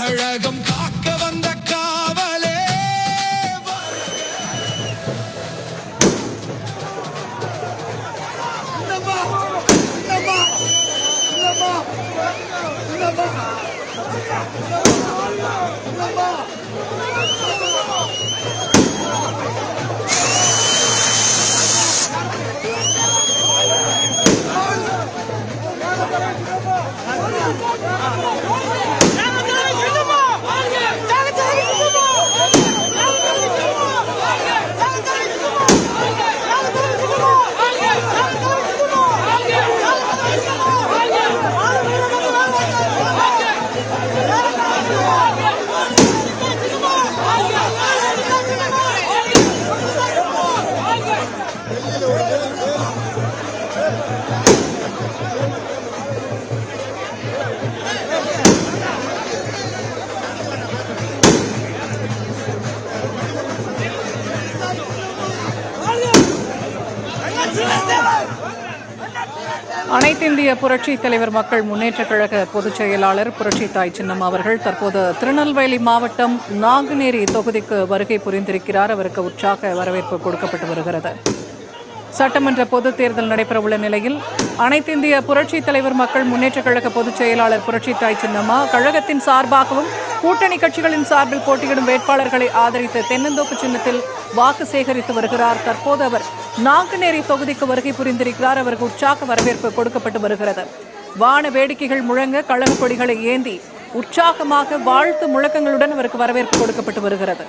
தமிழகம் காக்க வந்த காவலே அனைத்திந்திய புரட்சி தலைவர் மக்கள் முன்னேற்றக் கழக பொதுச் செயலாளர் புரட்சி தாய் சின்னம்மா அவர்கள் தற்போது திருநெல்வேலி மாவட்டம் நாங்குநேரி தொகுதிக்கு வருகை புரிந்திருக்கிறார். அவருக்கு உற்சாக வரவேற்பு கொடுக்கப்பட்டு வருகிறது. சட்டமன்ற பொதுத் தேர்தல் நடைபெறவுள்ள நிலையில் அனைத்திந்திய புரட்சி தலைவர் மக்கள் முன்னேற்றக் கழக பொதுச் செயலாளர் புரட்சி தாய் சின்னம்மா கழகத்தின் சார்பாகவும் கூட்டணி கட்சிகளின் சார்பில் போட்டியிடும் வேட்பாளர்களை ஆதரித்து தென்னந்தோப்பு சின்னத்தில் வாக்கு சேகரித்து வருகிறார். தற்போது அவர் நாங்குநேரி தொகுதிக்கு வருகை புரிந்திருக்கிறார். அவருக்கு உற்சாக வரவேற்பு கொடுக்கப்பட்டு வருகிறது. வான வேடிக்கைகள் முழங்க கழக கொடிகளை ஏந்தி உற்சாகமாக வாழ்த்து முழக்கங்களுடன் அவருக்கு வரவேற்பு கொடுக்கப்பட்டு வருகிறது.